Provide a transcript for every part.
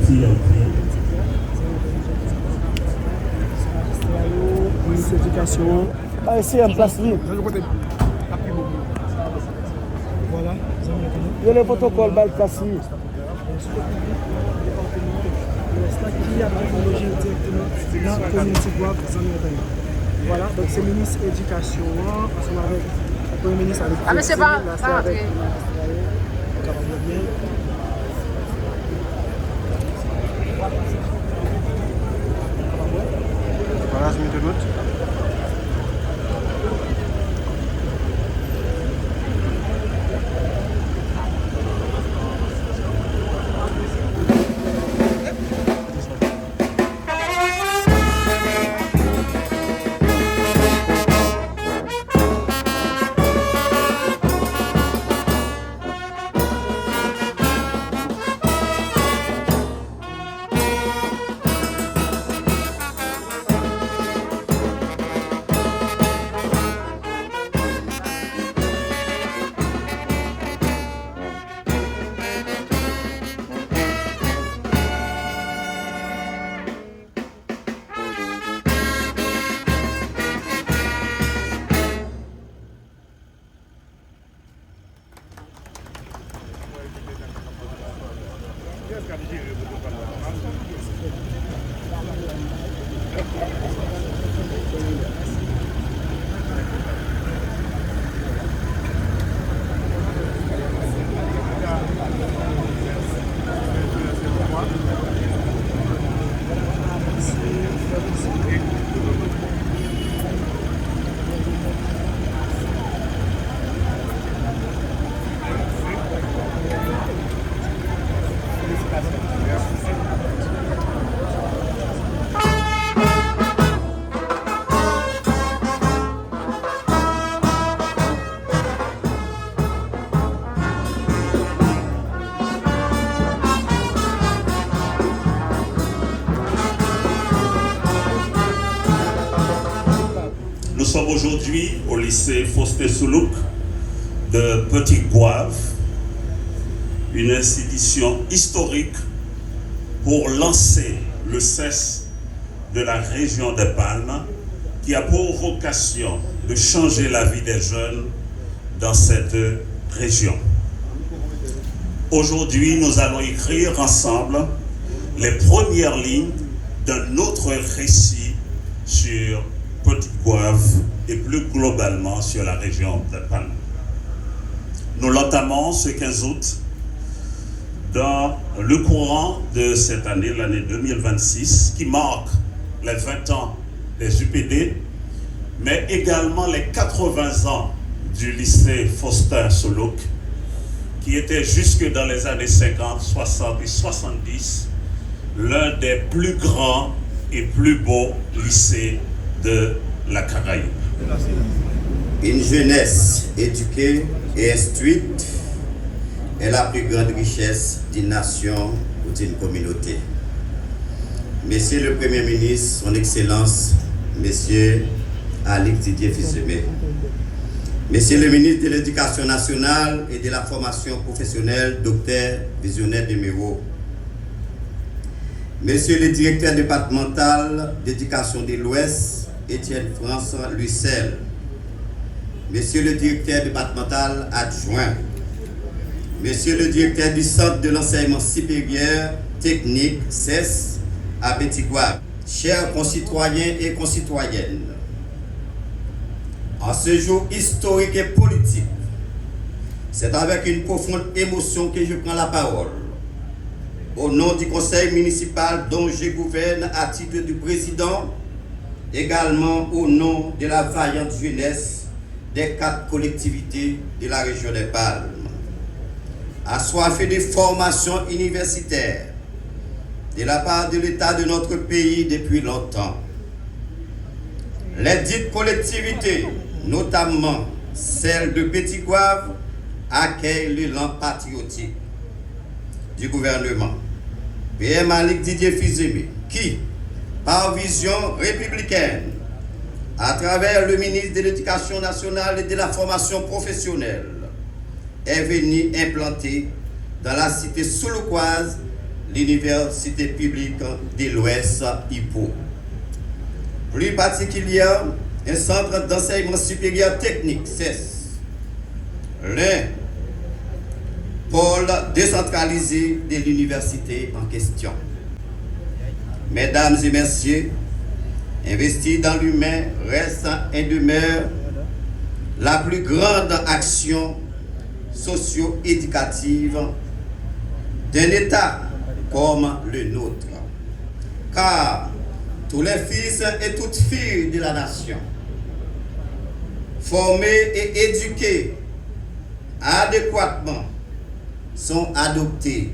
Haïti. Ministre de l'Éducation. Ah, ici, en place libre. Voilà. Il y a le protocole dans le place libre. Qui a logé directement dans la communauté Guave Voilà, donc c'est le ministre de l'Éducation, ensemble avec le Premier ministre avec ah mais c'est pas avec Voilà, je mets de l'autre. Nous sommes aujourd'hui au lycée Faustin Soulouk de Petit Goâve, une institution historique pour lancer le CES de la région des Palmes qui a pour vocation de changer la vie des jeunes dans cette région. Aujourd'hui, nous allons écrire ensemble les premières lignes d'un autre récit sur Petit Goâve et plus globalement sur la région des Palmes. Nous l'entamons ce 15 août dans le courant de cette année, l'année 2026, qui marque les 20 ans des UPD, mais également les 80 ans du lycée Faustin Soulouk, qui était jusque dans les années 50, 60 et 70 l'un des plus grands et plus beaux lycées de la Caraïbe. Une jeunesse éduquée et instruite est la plus grande richesse d'une nation ou d'une communauté. Monsieur le Premier ministre, Son Excellence, Monsieur Alix Didier Fils-Aimé, Monsieur le ministre de l'Éducation nationale et de la formation professionnelle, Dr Visionnaire Deméro, Monsieur le directeur départemental d'éducation de l'Ouest, Étienne François Lucel, Monsieur le directeur départemental adjoint, Monsieur le directeur du Centre de l'enseignement supérieur technique CES à Petit Goâve, chers concitoyens et concitoyennes, en ce jour historique et politique, c'est avec une profonde émotion que je prends la parole au nom du conseil municipal dont je gouverne à titre du président, également au nom de la vaillante jeunesse des 4 collectivités de la région des Palmes, assoiffée de formations universitaires de la part de l'État de notre pays depuis longtemps. Les dites collectivités, notamment celle de Petit Goâve, accueillent l'élan patriotique du gouvernement. PM Alix Didier Fils-Aimé, qui, par vision républicaine, à travers le ministre de l'Éducation nationale et de la formation professionnelle, est venu implanter dans la cité souloukoise l'Université publique de l'Ouest, IPO. Plus particulièrement, un centre d'enseignement supérieur technique, CES, l'un pôle décentralisé de l'université en question. Mesdames et messieurs, investir dans l'humain reste et demeure la plus grande action socio-éducative d'un État comme le nôtre. Car tous les fils et toutes filles de la nation, formés et éduqués adéquatement, sont adoptés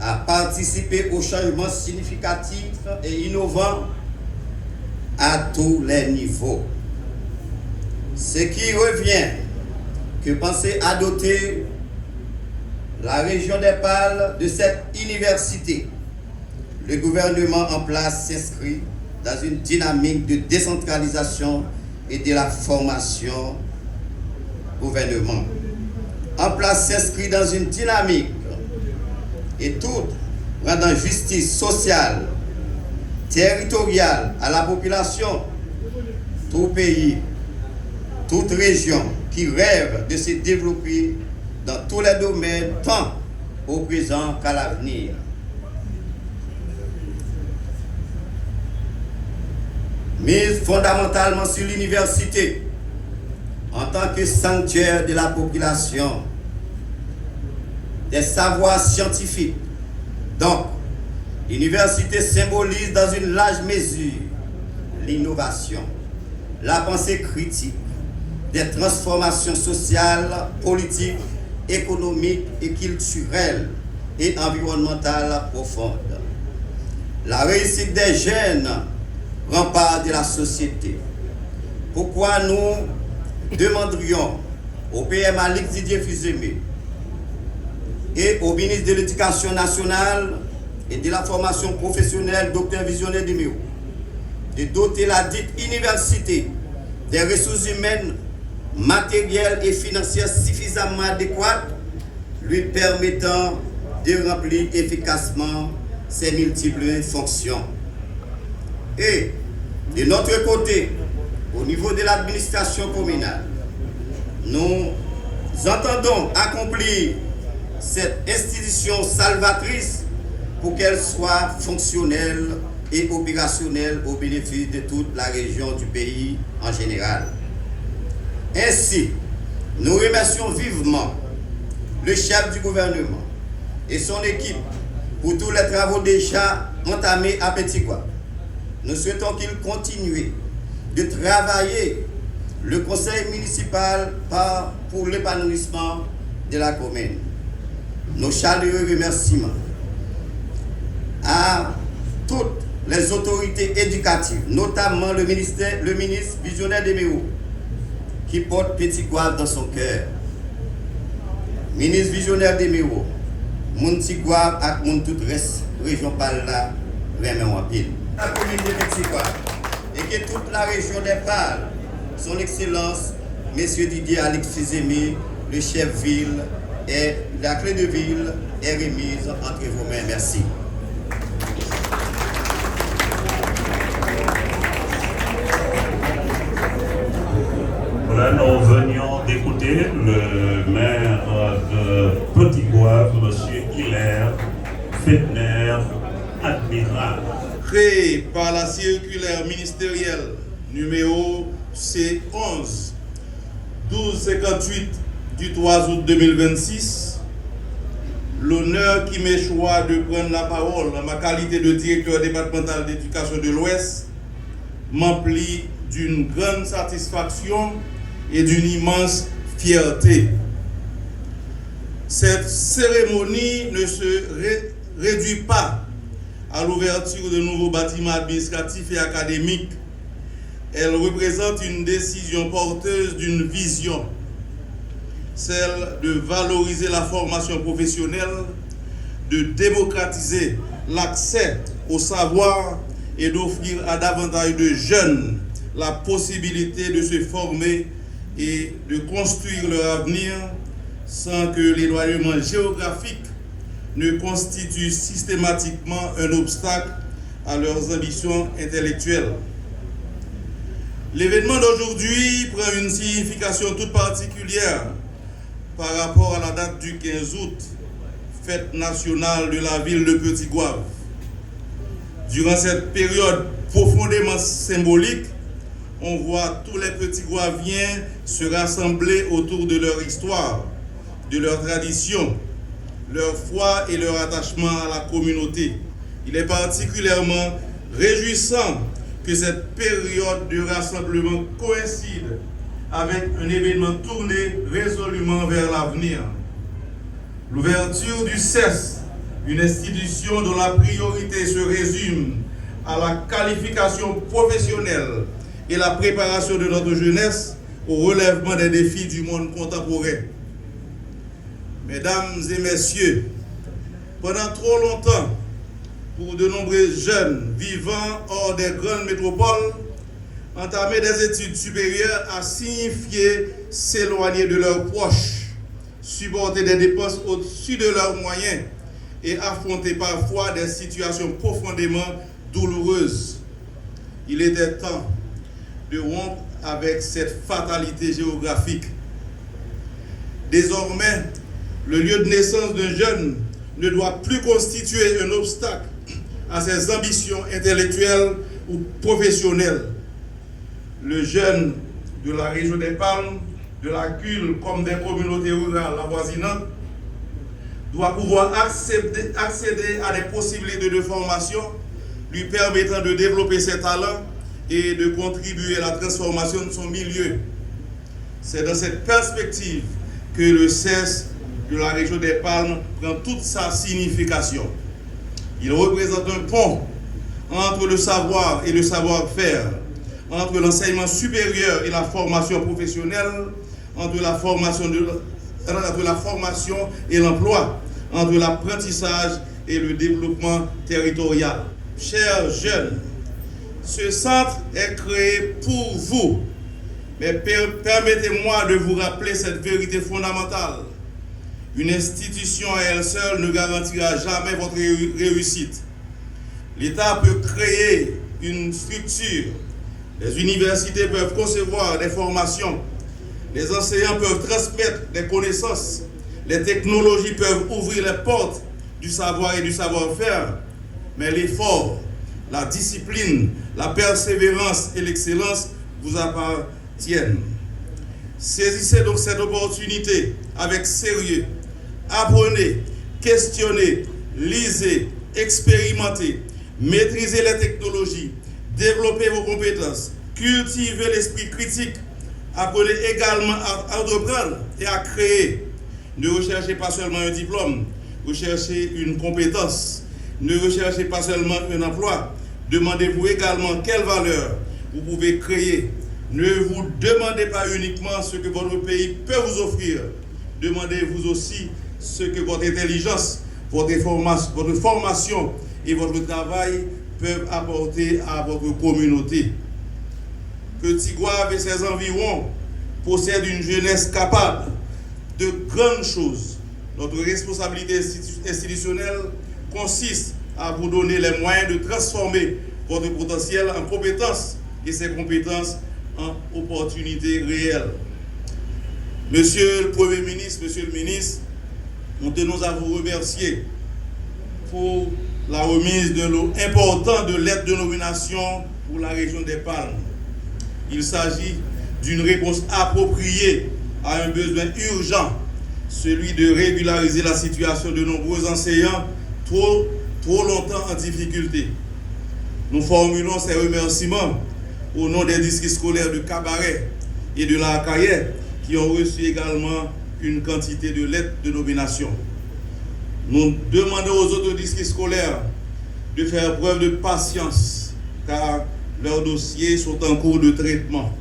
à participer aux changements significatifs et innovants à tous les niveaux. Ce qui revient que penser à doter la région des Pales de cette université. Le gouvernement en place s'inscrit dans une dynamique de décentralisation et de la formation gouvernement. En place s'inscrit dans une dynamique et tout rendant justice sociale, territoriale à la population, tout pays, toute région qui rêve de se développer dans tous les domaines, tant au présent qu'à l'avenir. Mise fondamentalement sur l'université en tant que sanctuaire de la population, des savoirs scientifiques. Donc, l'université symbolise dans une large mesure l'innovation, la pensée critique, des transformations sociales, politiques, économiques et culturelles et environnementales profondes. La réussite des jeunes, rempart de la société. Pourquoi nous demanderions au PMA Alix Didier Fils-Aimé et au ministre de l'Éducation nationale et de la formation professionnelle, Dr Visionnaire Deméo, de doter la dite université des ressources humaines, matérielles et financières suffisamment adéquates, lui permettant de remplir efficacement ses multiples fonctions. Et de notre côté, au niveau de l'administration communale, nous entendons accomplir cette institution salvatrice pour qu'elle soit fonctionnelle et opérationnelle au bénéfice de toute la région du pays en général. Ainsi, nous remercions vivement le chef du gouvernement et son équipe pour tous les travaux déjà entamés à Petit Gouave. Nous souhaitons qu'il continue de travailler le conseil municipal pour l'épanouissement de la commune. Nos chaleureux remerciements à toutes les autorités éducatives, notamment le ministre Visionnaire Deméo, qui porte Petit Gouave dans son cœur. Ministre Visionnaire Deméo, mon Petit Gouave et mon toute région par là, vraiment en pile. La commune de Petit Gouave et que toute la région des Pales, son Excellence, M. Didier Alix Fils-Aimé, le chef-ville, et la clé de ville est remise entre vos mains. Merci. Voilà, nous venions d'écouter le maire de Petit Gouave, M. Hilaire Fetner, admirable. Créé par la circulaire ministérielle numéro C11 1258 du 3 août 2026, l'honneur qui m'échoit de prendre la parole en ma qualité de directeur départemental d'éducation de l'Ouest m'emplit d'une grande satisfaction et d'une immense fierté. Cette cérémonie ne se réduit pas à l'ouverture de nouveaux bâtiments administratifs et académiques. Elle représente une décision porteuse d'une vision, celle de valoriser la formation professionnelle, de démocratiser l'accès au savoir et d'offrir à davantage de jeunes la possibilité de se former et de construire leur avenir sans que l'éloignement géographique ne constitue systématiquement un obstacle à leurs ambitions intellectuelles. L'événement d'aujourd'hui prend une signification toute particulière par rapport à la date du 15 août, fête nationale de la ville de Petit Goâve. Durant cette période profondément symbolique, on voit tous les petits Goaviens se rassembler autour de leur histoire, de leur tradition, leur foi et leur attachement à la communauté. Il est particulièrement réjouissant que cette période de rassemblement coïncide avec un événement tourné résolument vers l'avenir. L'ouverture du CES, une institution dont la priorité se résume à la qualification professionnelle et la préparation de notre jeunesse au relèvement des défis du monde contemporain. Mesdames et messieurs, pendant trop longtemps, pour de nombreux jeunes vivant hors des grandes métropoles, entamer des études supérieures a signifié s'éloigner de leurs proches, supporter des dépenses au-dessus de leurs moyens et affronter parfois des situations profondément douloureuses. Il était temps de rompre avec cette fatalité géographique. Désormais, le lieu de naissance d'un jeune ne doit plus constituer un obstacle à ses ambitions intellectuelles ou professionnelles. Le jeune de la région des Palmes, de la Cule comme des communautés rurales avoisinantes doit pouvoir accéder à des possibilités de formation lui permettant de développer ses talents et de contribuer à la transformation de son milieu. C'est dans cette perspective que le CES de la région des Palmes prend toute sa signification. Il représente un pont entre le savoir et le savoir-faire, entre l'enseignement supérieur et la formation professionnelle, entre la formation et l'emploi, entre l'apprentissage et le développement territorial. Chers jeunes, ce centre est créé pour vous, mais permettez-moi de vous rappeler cette vérité fondamentale. Une institution à elle seule ne garantira jamais votre réussite. L'État peut créer une structure, les universités peuvent concevoir des formations, les enseignants peuvent transmettre des connaissances, les technologies peuvent ouvrir les portes du savoir et du savoir-faire, mais l'effort, la discipline, la persévérance et l'excellence vous appartiennent. Saisissez donc cette opportunité avec sérieux. Apprenez, questionnez, lisez, expérimentez, maîtrisez les technologies, développez vos compétences, cultivez l'esprit critique, apprenez également à entreprendre et à créer. Ne recherchez pas seulement un diplôme, recherchez une compétence. Ne recherchez pas seulement un emploi, demandez-vous également quelle valeur vous pouvez créer. Ne vous demandez pas uniquement ce que votre pays peut vous offrir, demandez-vous aussi ce que votre intelligence, votre formation et votre travail peuvent apporter à votre communauté. Petit Goâve et ses environs possèdent une jeunesse capable de grandes choses. Notre responsabilité institutionnelle consiste à vous donner les moyens de transformer votre potentiel en compétences et ces compétences en opportunités réelles. Monsieur le Premier ministre, Monsieur le ministre, nous tenons à vous remercier pour la remise de l'eau importante de lettres de nomination pour la région des Palmes. Il s'agit d'une réponse appropriée à un besoin urgent, celui de régulariser la situation de nombreux enseignants trop longtemps en difficulté. Nous formulons ces remerciements au nom des districts scolaires de Cabaret et de la Caillet qui ont reçu également une quantité de lettres de nomination. Nous demandons aux autres districts scolaires de faire preuve de patience car leurs dossiers sont en cours de traitement.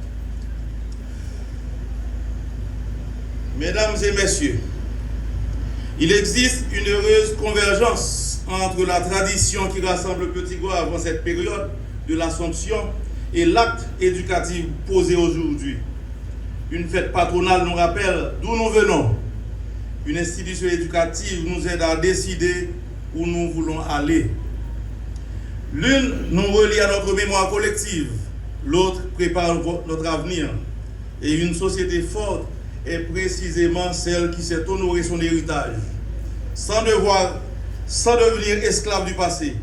Mesdames et messieurs, il existe une heureuse convergence entre la tradition qui rassemble Petit Goâve avant cette période de l'Assomption et l'acte éducatif posé aujourd'hui. Une fête patronale nous rappelle d'où nous venons une institution éducative nous aide à décider où nous voulons aller. L'une nous relie à notre mémoire collective, l'autre prépare notre avenir. Et une société forte est précisément celle qui sait honorer son héritage, sans devenir esclave du passé,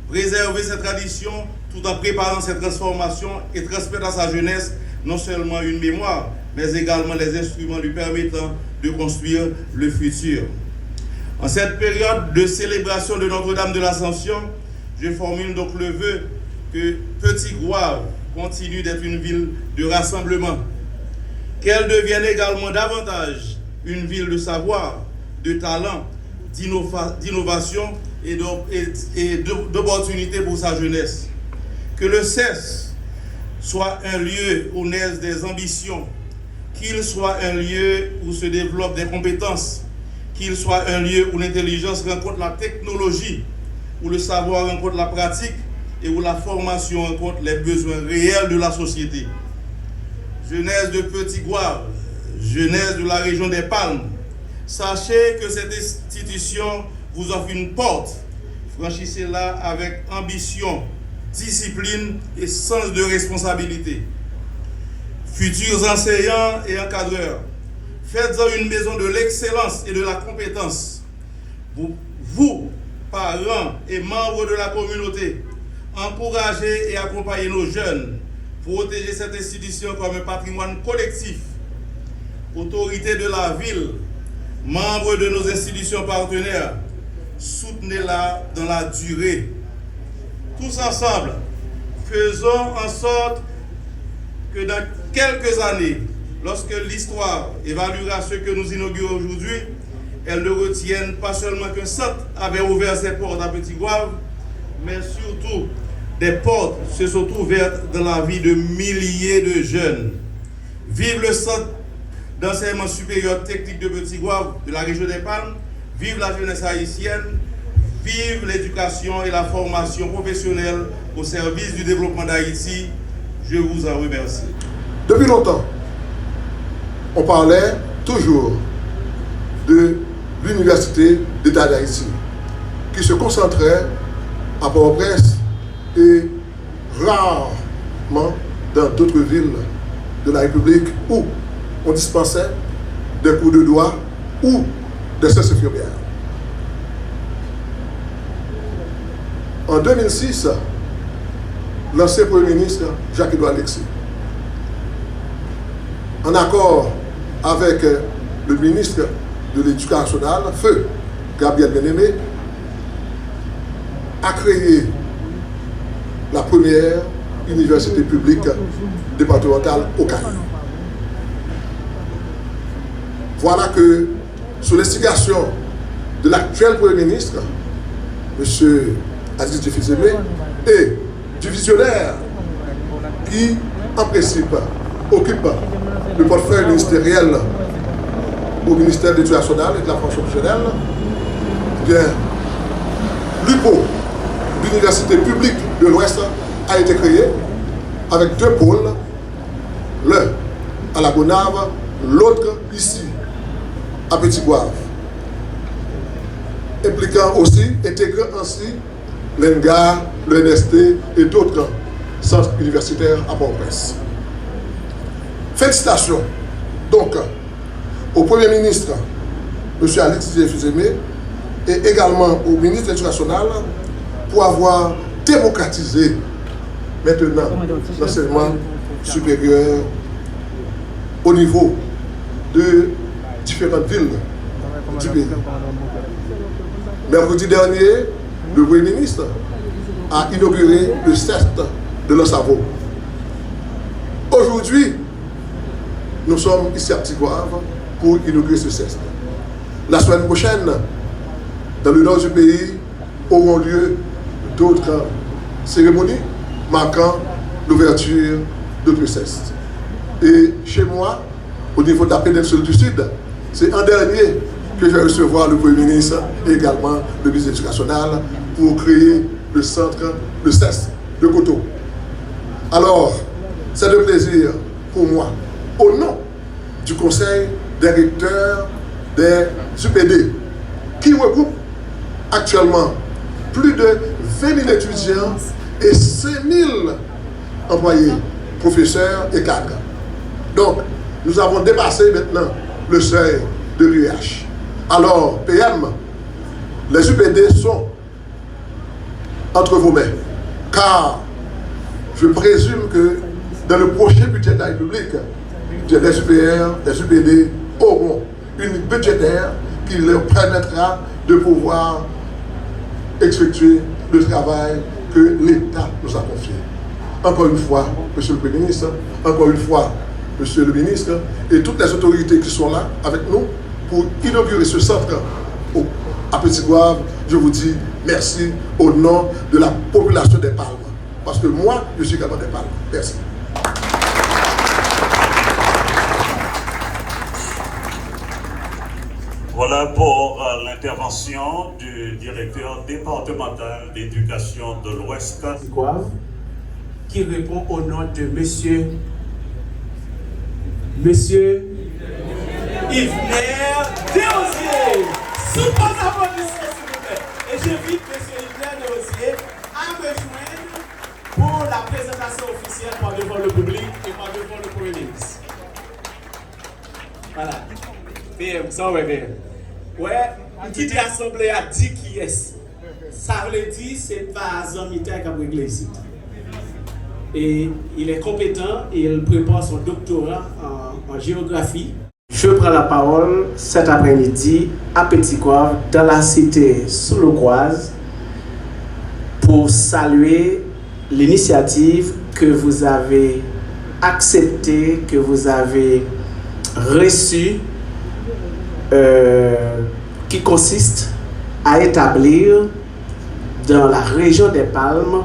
préserver ses traditions tout en préparant ses transformations et transmettre à sa jeunesse non seulement une mémoire, mais également les instruments lui permettant de construire le futur. En cette période de célébration de Notre-Dame de l'Ascension, je formule donc le vœu que Petit-Goâve continue d'être une ville de rassemblement, qu'elle devienne également davantage une ville de savoir, de talent, d'innovation et d'opportunités pour sa jeunesse. Que le CES soit un lieu où naissent des ambitions, qu'il soit un lieu où se développent des compétences, qu'il soit un lieu où l'intelligence rencontre la technologie, où le savoir rencontre la pratique et où la formation rencontre les besoins réels de la société. Jeunesse de Petit-Goâve, jeunesse de la région des Palmes, sachez que cette institution vous offre une porte. Franchissez-la avec ambition, discipline et sens de responsabilité. Futurs enseignants et encadreurs, faites-en une maison de l'excellence et de la compétence. Vous, parents et membres de la communauté, encouragez et accompagnez nos jeunes. Protégez cette institution comme un patrimoine collectif. Autorités de la ville, membres de nos institutions partenaires, soutenez-la dans la durée. Tous ensemble, faisons en sorte que dans quelques années, lorsque l'histoire évaluera ce que nous inaugurons aujourd'hui, elle ne retienne pas seulement qu'un centre avait ouvert ses portes à Petit-Goâve, mais surtout des portes se sont ouvertes dans la vie de milliers de jeunes. Vive le centre d'enseignement supérieur technique de Petit-Goâve, de la région des Palmes, vive la jeunesse haïtienne, vive l'éducation et la formation professionnelle au service du développement d'Haïti. Je vous en remercie. Depuis longtemps, on parlait toujours de l'Université d'État d'Haïti, qui se concentrait à Port-au-Prince et rarement dans d'autres villes de la République où on dispensait des cours de droit ou des sciences infirmières. En 2006, l'ancien Premier ministre Jacques-Edouard Alexis, en accord avec le ministre de l'Éducation nationale, feu Gabriel Bien-Aimé, a créé la première université publique départementale au Caraïbes. Voilà que, sous l'instigation de l'actuel Premier ministre, M. Aziz Djefizeme, et du visionnaire qui, en principe, occupe le portefeuille ministériel au ministère de l'Éducation nationale et de la fonction professionnelle, bien, l'UPO, l'Université publique de l'Ouest, a été créée avec deux pôles, l'un à la Gonave, l'autre ici, à Petit-Goâve, impliquant aussi, intégrant ainsi l'ENGA, l'ENST et d'autres centres universitaires à Port-au-Prince. Félicitations donc au Premier ministre, M. Alexis Djefizeme, et également au ministre de l'Éducation nationale pour avoir démocratisé maintenant l'enseignement supérieur au niveau de différentes villes du pays. Mercredi dernier, le Premier ministre a inauguré le CEST de l'Ossavo. Aujourd'hui, nous sommes ici à Petit-Goâve pour inaugurer ce CEST. La semaine prochaine, dans le nord du pays, auront lieu d'autres cérémonies marquant l'ouverture d'autres CEST. Et chez moi, au niveau de la péninsule du Sud, c'est en dernier que je vais recevoir le Premier ministre et également le ministre de l'Éducation nationale pour créer le centre, le CEST de Koto. Alors, c'est un plaisir pour moi, au nom du Conseil des recteurs des UPD qui regroupe actuellement plus de 20 000 étudiants et 5 000 employés, professeurs et cadres. Donc, nous avons dépassé maintenant le seuil de l'UEH. Alors, PM, les UPD sont entre vos mains, car je présume que dans le prochain budget de la République, les UPR, les UPD auront une budgétaire qui leur permettra de pouvoir effectuer le travail que l'État nous a confié. Encore une fois, Monsieur le Premier ministre, encore une fois, Monsieur le ministre, et toutes les autorités qui sont là avec nous pour inaugurer ce centre à Petit-Goâve, je vous dis merci au nom de la population des Palmes. Parce que moi, je suis également des Palmes. Merci. Voilà pour l'intervention du directeur départemental d'éducation de l'Ouest. Qui répond au nom de Monsieur Yvner Desrosiers. Sous vos applaudissements, s'il vous plaît. Et j'invite Monsieur Yvner Desrosiers à me joindre pour la présentation officielle par devant le public et par devant le Premier ministre. Voilà. PM, ça ouais, PM. Ouais, qui dit assemblée a dit qui est. Ça veut dire c'est pas Zamita qui a réglé ici. Et il est compétent et il prépare son doctorat en géographie. Je prends la parole cet après-midi à Petit-Goâve, dans la cité Souloukoise, pour saluer l'initiative que vous avez acceptée, que vous avez reçue, qui consiste à établir dans la région des Palmes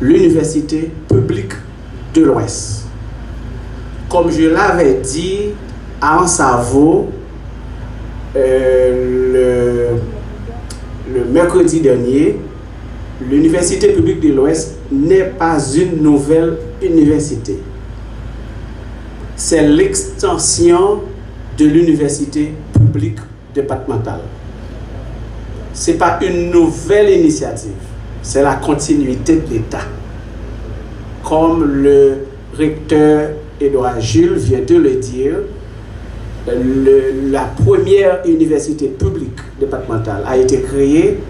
l'Université publique de l'Ouest. Comme je l'avais dit à Ansavo le mercredi dernier, l'Université publique de l'Ouest n'est pas une nouvelle université. C'est l'extension de l'Université publique départementale. Ce n'est pas une nouvelle initiative. C'est la continuité de l'État. Comme le recteur Édouard Jules vient de le dire, la première université publique départementale a été créée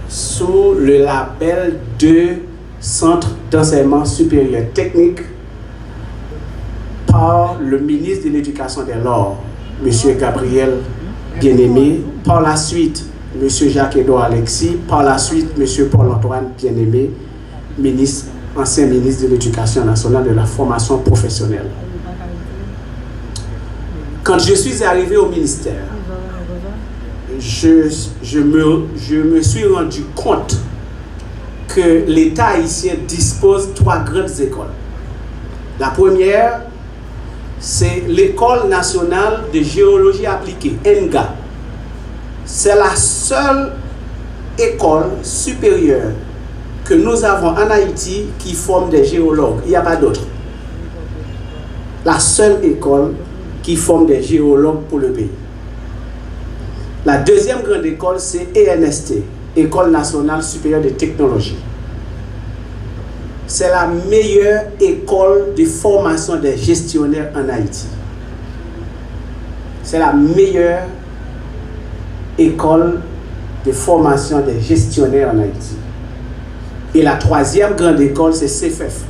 sous le label de Centre d'enseignement supérieur technique par le ministre de l'Éducation dès lors, M. Gabriel Bien-Aimé, par la suite M. Jacques-Edouard Alexis, par la suite M. Paul-Antoine Bien-Aimé, ancien ministre de l'Éducation nationale de la formation professionnelle. Quand je suis arrivé au ministère, je me suis rendu compte que l'État haïtien dispose de 3 grandes écoles. La première, c'est l'École nationale de géologie appliquée, ENGA. C'est la seule école supérieure que nous avons en Haïti qui forme des géologues. Il n'y a pas d'autre. La seule école qui forme des géologues pour le pays. La deuxième grande école, c'est ENST, École nationale supérieure de technologie. C'est la meilleure école de formation des gestionnaires en Haïti. C'est la meilleure école de formation des gestionnaires en Haïti. Et la troisième grande école, c'est CFF,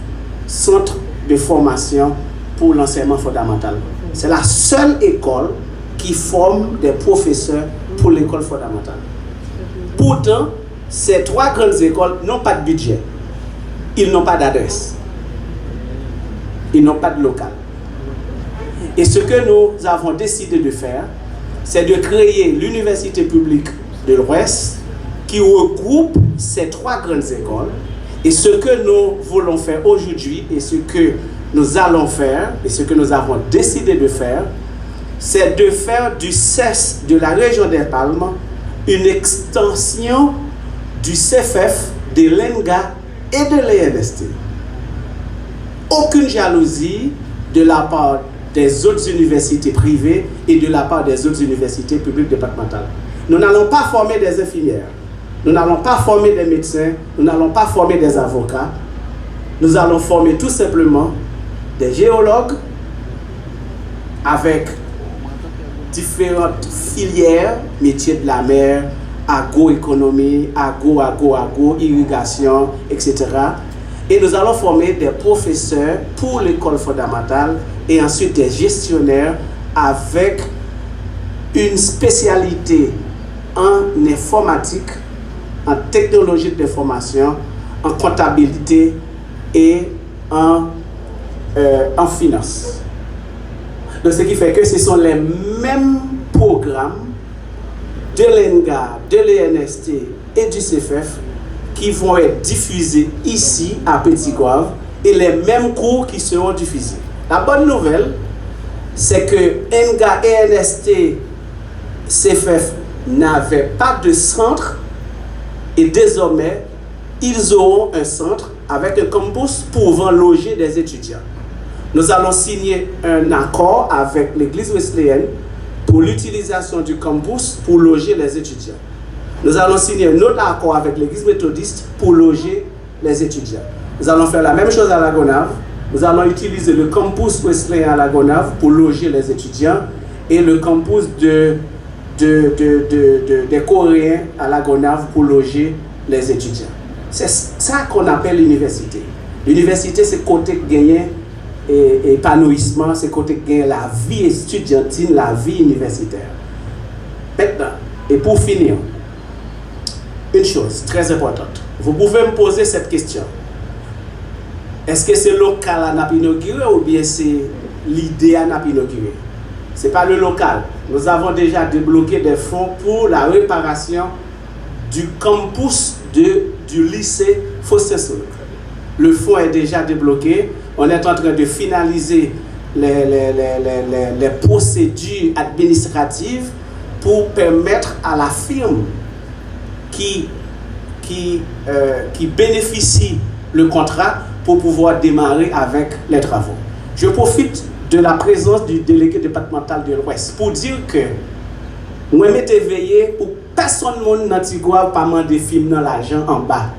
Centre de formation pour l'enseignement fondamental. C'est la seule école qui forme des professeurs pour l'école fondamentale. Pourtant, ces 3 grandes écoles n'ont pas de budget. Ils n'ont pas d'adresse. Ils n'ont pas de local. Et ce que nous avons décidé de faire, c'est de créer l'Université publique de l'Ouest qui regroupe ces 3 grandes écoles. Et ce que nous voulons faire aujourd'hui et ce que nous allons faire et ce que nous avons décidé de faire, c'est de faire du CES de la région des Palmes une extension du CFF, de l'ENGA et de l'ENST. Aucune jalousie de la part des autres universités privées et de la part des autres universités publiques départementales. Nous n'allons pas former des infirmières, nous n'allons pas former des médecins, nous n'allons pas former des avocats, nous allons former tout simplement des géologues avec différentes filières, métiers de la mer, agroéconomie, agro, irrigation, etc. Et nous allons former des professeurs pour l'école fondamentale et ensuite des gestionnaires avec une spécialité en informatique, en technologie d'information, en comptabilité et en finance. Donc, ce qui fait que ce sont les mêmes programmes de l'ENGA, de l'ENST et du CFF qui vont être diffusés ici à Petit Goâve et les mêmes cours qui seront diffusés. La bonne nouvelle, c'est que ENGA, ENST, CFF n'avaient pas de centre et désormais, ils auront un centre avec un campus pouvant loger des étudiants. Nous allons signer un accord avec l'église wesleyenne pour l'utilisation du campus pour loger les étudiants. Nous allons signer un autre accord avec l'église méthodiste pour loger les étudiants. Nous allons faire la même chose à La Gonâve. Nous allons utiliser le campus wesleyen à La Gonâve pour loger les étudiants et le campus des Coréens à La Gonâve pour loger les étudiants. C'est ça qu'on appelle l'université. L'université, c'est côté gagner et épanouissement, c'est côté gagner la vie estudiantine, la vie universitaire. Maintenant, et pour finir, une chose très importante. Vous pouvez me poser cette question. Est-ce que c'est le local à n'a inauguré ou bien c'est l'idée à n'a inauguré? Ce n'est pas le local. Nous avons déjà débloqué des fonds pour la réparation du campus du lycée Fossé-Soulouk. Le fonds est déjà débloqué. On est en train de finaliser les procédures administratives pour permettre à la firme qui bénéficie le contrat pour pouvoir démarrer avec les travaux. Je profite de la présence du délégué départemental de l'Ouest pour dire que moi je m'étais veillé pour personne monde dans Tigouave pas demander film dans l'argent en bas.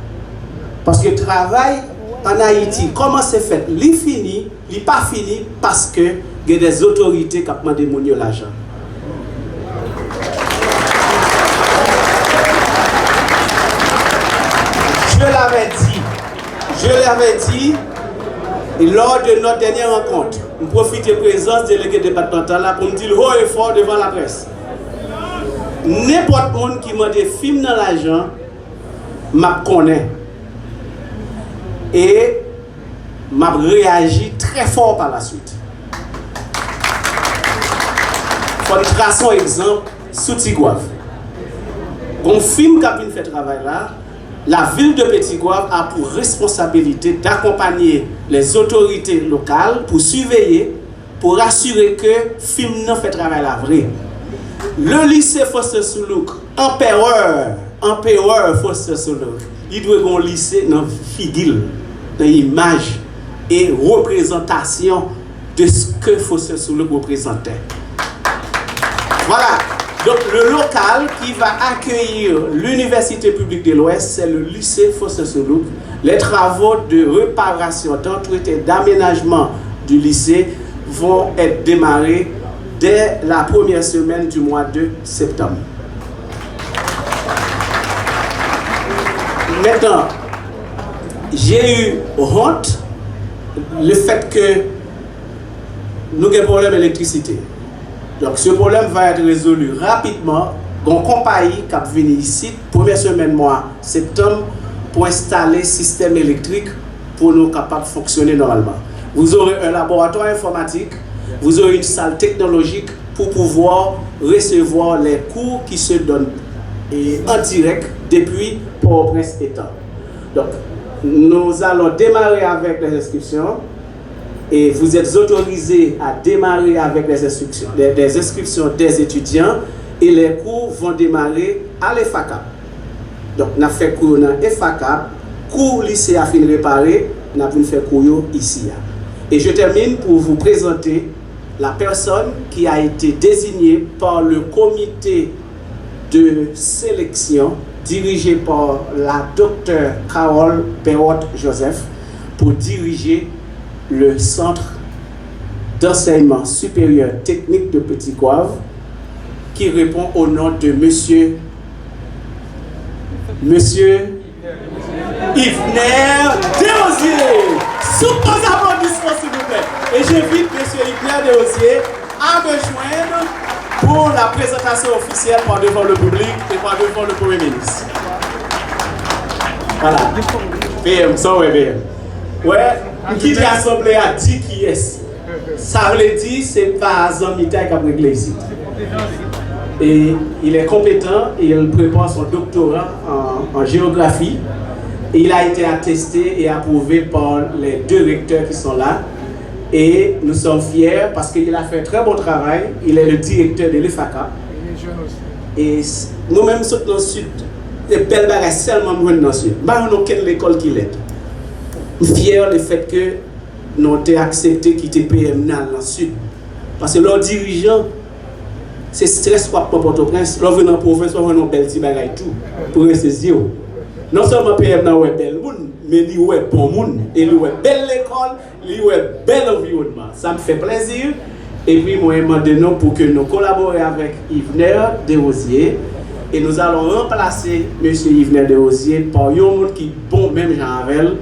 Parce que le travail en Haïti, comment c'est fait? Il fini, il pas fini parce que il y a des autorités qui ont demandé l'argent. Je l'avais dit, et lors de notre dernière rencontre, je profite de la présence du délégué départemental pour me dire haut et fort devant la presse. N'importe monde qui m'a des films dans l'argent, m'a connaît. Et m'a réagi très fort par la suite. Pour tracer un exemple, sous Tigouave. Un film qui a fait travail là, la ville de Petit Goâve a pour responsabilité d'accompagner les autorités locales pour surveiller, pour assurer que le film ne fait travail là vrai. Le lycée Fossé-Soulouk, empereur Fossé-Soulouk, il doit avoir un lycée dans figure, dans l'image et représentation de ce que Fossé-Soulouk représentait. Voilà. Donc le local qui va accueillir l'Université publique de l'Ouest, c'est le lycée Fossé-Soulouk. Les travaux de réparation, d'entretien, d'aménagement du lycée vont être démarrés dès la première semaine du mois de septembre. Maintenant, j'ai eu honte le fait que nous avons un problème d'électricité. Donc ce problème va être résolu rapidement. Une compagnie qui a venu ici, première semaine mois septembre, pour installer un système électrique pour nous capables de fonctionner normalement. Vous aurez un laboratoire informatique, vous aurez une salle technologique pour pouvoir recevoir les cours qui se donnent en direct depuis Port-au-Prince étant. Donc nous allons démarrer avec les inscriptions. Et vous êtes autorisés à démarrer avec des inscriptions des étudiants et les cours vont démarrer à l'EFACAP. Donc, nous avons fait cours dans l'EFACAP, cours lycée à fin réparé, nous avons fait cours ici. Et je termine pour vous présenter la personne qui a été désignée par le comité de sélection dirigé par la docteure Carole Perrotte-Joseph pour diriger le centre d'enseignement supérieur technique de Petit Goâve, qui répond au nom de Monsieur Yvner Desrosiers. Sous vos applaudissements, s'il vous plaît. Et j'invite Monsieur Yvner Desrosiers à me joindre pour la présentation officielle par devant le public et par devant le Premier ministre. Voilà. BM, ça ouais, BM. Ouais, qui l'Assemblée a dit qui est. Ça veut dire c'est pas Zamita qui a réglé ici. Et il est compétent, il prépare son doctorat en géographie. Il a été attesté et approuvé par les deux recteurs qui sont là. Et nous sommes fiers parce qu'il a fait un très bon travail. Il est le directeur de l'EFACA. Et nous-mêmes sommes dans le sud. Les belles bagages seulement dans le sud. Nous n'avons quelle école qu'il est. Nous sommes fiers du fait que nous avons accepté de quitter PM dans le sud. Parce que leurs dirigeants, c'est stress pour Port-au-Prince. Lors venant en province, on a un bel petit bagage tout pour rester zéro. Non seulement PM n'a ouais bel monde, mais il ouais bon monde, et il ouais belle école, il ouais bel environnement. Ça me fait plaisir. Et puis moi demande pour que nous collaborons avec Yvner Desrosiers et nous allons remplacer M. Yvner Desrosiers par un monde qui bon même Jean Avel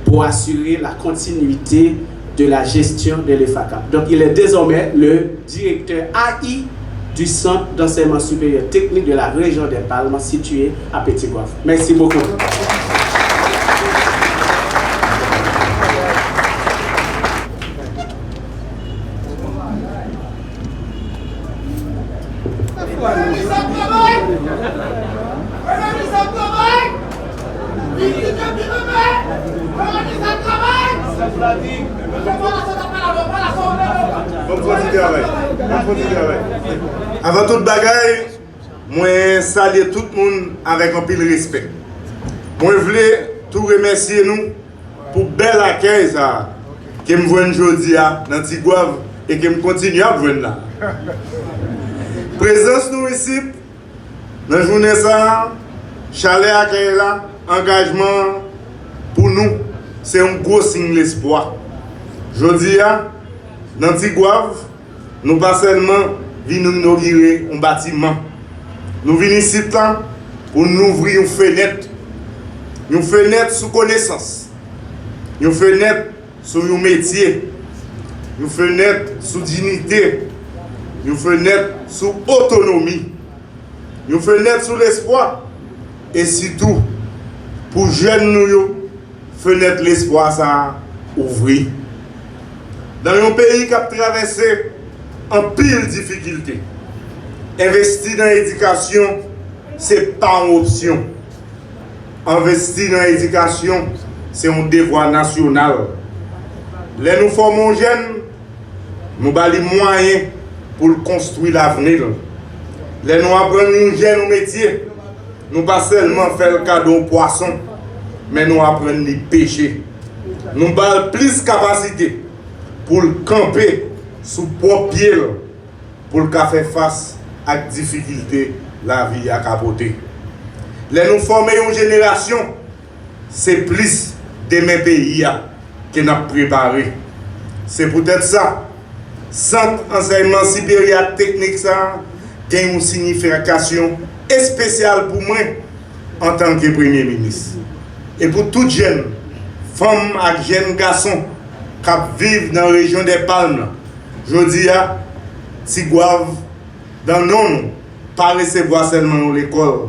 pour assurer la continuité de la gestion de l'EFACA. Donc il est désormais le directeur AI du Centre d'enseignement supérieur technique de la région des Palmes situé à Petit Goâve. Merci beaucoup. Avant toute bagaille, moi salue tout le monde avec un pile respect. Moi voulais tout remercier nous pour bel accueil ça que me voit aujourd'hui dans Petit Goâve et que me continue à voir là. Présence nous ici dans la journée ça, chalet accueil là, engagement pour nous, c'est un gros signe d'espoir. Aujourd'hui dans Petit Goâve, nous pas seulement venons inaugurer un bâtiment. Nous venons ici pour nous ouvrir une fenêtre sous connaissance, une fenêtre sur un métier, une fenêtre sous dignité, une fenêtre sous autonomie, une fenêtre sous l'espoir et surtout pour jeunes nous, fenêtre l'espoir ça ouvrir. Dans un pays qui a traversé en pile difficulté, investir dans l'éducation, ce n'est pas une option. Investir dans l'éducation, c'est un devoir national. Là, nous formons jeunes, nous avons les moyens pour construire l'avenir. Là, nous apprenons jeunes au métier. Nous ne pas seulement faire le cadeau aux poissons, mais nous apprenons les pêcher. Nous avons plus de capacité pour camper sous propre pied pour faire face à la difficulté la vie à capoter. Là, nous formons une génération, c'est plus de mes pays que nous avons préparé. C'est peut-être ça. Centre enseignement supérieur technique, ça a une signification spéciale pour moi en tant que Premier ministre. Et pour toutes jeunes, femmes et jeunes garçons qui vivent dans la région des Palmes, je dis à Petit Goâve, dans non, pas recevoir seulement l'école.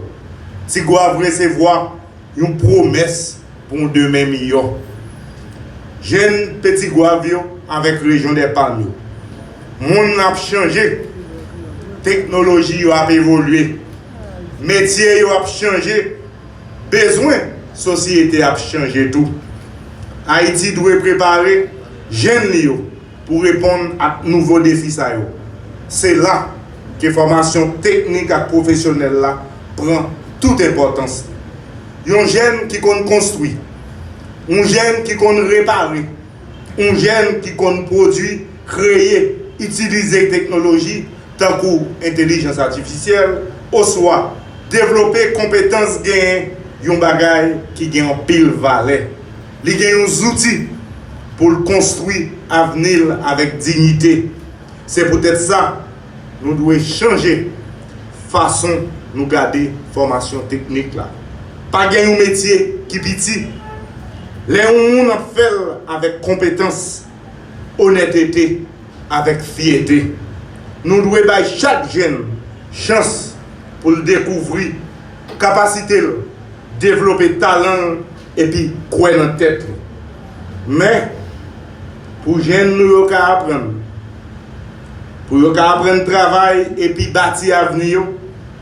Petit Goâve recevoir une promesse pour un demain meilleur. Jeune Petit Goâve avec la région des Palmes. Le monde a changé, technologie a évolué, métier a changé, besoin société a changé tout. Haïti doit préparer jeunes pour répondre à nouveaux défis. C'est là que la formation technique et professionnelle là prend toute importance. Un jeune qui compte construire, un jeune qui compte réparer, un jeune qui compte produire, créer utiliser technologie tant que intelligence artificielle, ou soit développer compétences gain yon bagay qui gagne en pile valet. Li gagne des outils pour construire avenir avec dignité. C'est peut-être ça nous devons changer façon nous garder formation technique là. Pas gagner un métier qui petit. Les on a fait avec compétence, honnêteté, avec fierté. Nous devons donner chaque jeune chance pour le découvrir, capacité, développer talent et puis croire dans la tête. Mais pour les jeunes, nous devons apprendre. Pour nous apprendre le travail et puis bâtir l'avenir,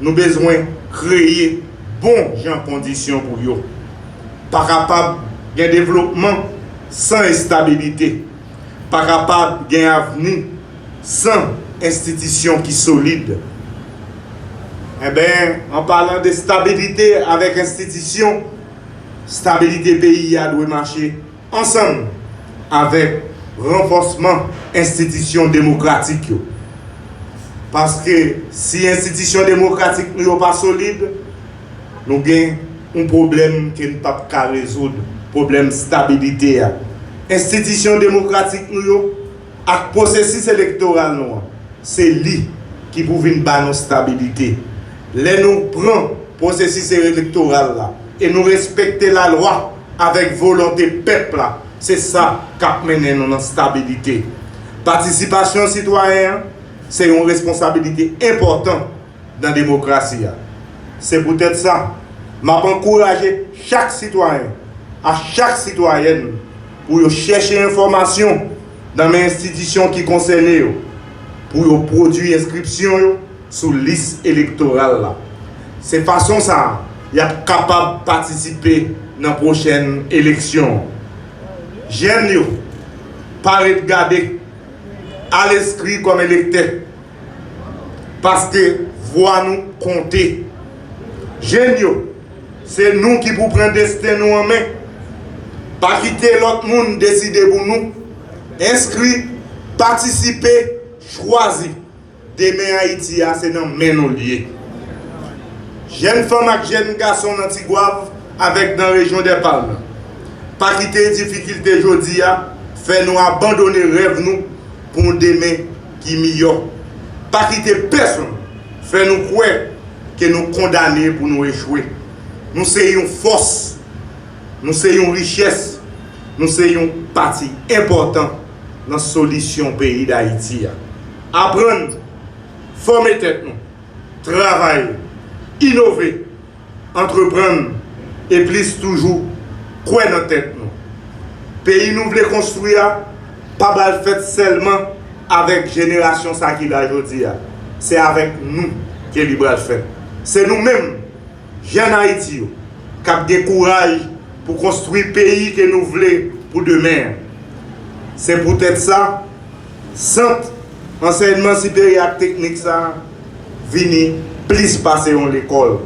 nous avons besoin de créer bon gens conditions pour eux. Pas capable d'un développement sans instabilité. Pas capable d'un avenir sans institution qui solide. Eh bien, en parlant de stabilité avec institution, stabilité pays doit marcher ensemble avec renforcement institution démocratique. Parce que si l'institution démocratique n'est pas solide, nous avons un problème qui ne peut pas résoudre, problème de stabilité. Institution démocratique, nous avec le processus électoral, c'est lui qui peut venir nous stabilité. Les nous prenons le processus électoral là, et nous respectons la loi avec volonté peuple, c'est ça qui mène dans la stabilité. Participation citoyenne, c'est une responsabilité importante dans la démocratie. C'est peut-être ça. Je encourage chaque citoyen, à chaque citoyenne, pour chercher information dans les institutions qui concernent, pour produire inscription sur la liste électorale. C'est façon ça, il est capable de participer dans la prochaine élection. J'aime pas regarder à l'esprit comme électeur. Parce que voix nous compter. J'aime c'est nous qui pouvons prendre le destin nous en main. Pas quitter l'autre monde décider pour nous. Inscrit, participer, choisir. Demain Haïti, c'est dans main nous liés. Jeune femme et jeune garçon dans Tigouave avec dans la région des Palmes. Pas quitter les difficultés aujourd'hui, faire nous abandonner rêve nous pour demain qui meilleur. Pas quitter personne, faire nous croire que nous condamnés pour nous échouer. Nous sommes une force, nous sommes une richesse, nous sommes une partie importante dans la solution pays d'Haïti. Apprendre, former tête nous, travailler, innover, entreprendre et plus toujours croire dans tête nous. Pays nous voulons construire, pas mal fait seulement avec la génération ça qui l'a aujourd'hui. C'est avec nous que le bras fait. C'est nous-mêmes, jeunes Haïti, qui avons des courage pour construire le pays que nous voulons pour demain. C'est peut-être ça, centre enseignement supérieur technique ça, vini plus passer en l'école.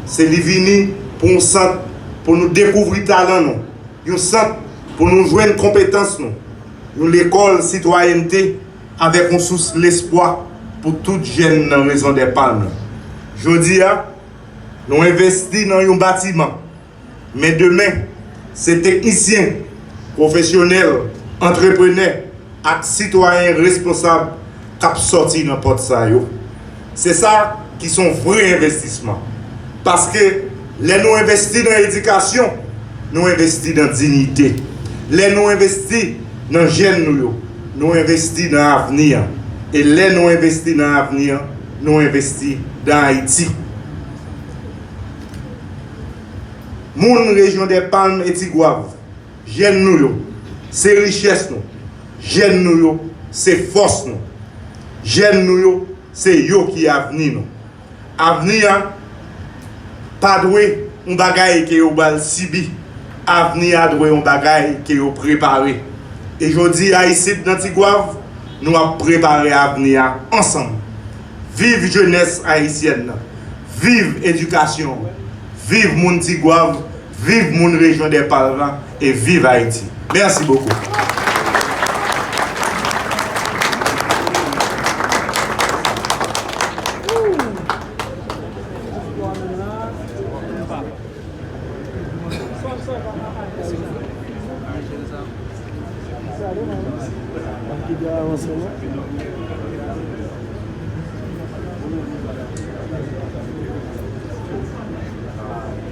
C'est vini pour un centre pour nous découvrir talent nous, un centre pour nous jouer une compétence nous, l'école citoyenneté avec une source l'espoir pour toutes jeunes dans la région des Palmes. Aujourd'hui, nous investissons dans un bâtiment, mais demain, c'est techniciens, professionnels, entrepreneurs et citoyens responsables qui sortent dans porte ça. C'est ça qui sont vrais investissements. Parce que les nous investis dans l'éducation, nous investissons dans la dignité. Les nous investis dans les jeunes, nous investissons dans l'avenir. Et les nous investis dans l'avenir, nous investissons dans Haïti. Mon région des Palmes et Tigouave, jeunes nous, c'est richesse nous. Jeunes nous, c'est force nous. Jeunes nous, c'est yo qui avenir nous. Avenir, pas doué un bagaille qui est au bal sibi. Avenir a doué un bagaille qui est préparé. Et je dis à ici dans Tigouave, nous avons préparé l'avenir ensemble. Vive jeunesse haïtienne, vive éducation, vive mon Tigouave, vive mon région des Palmes et vive Haïti. Merci beaucoup.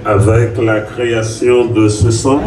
Avec la création de ce centre,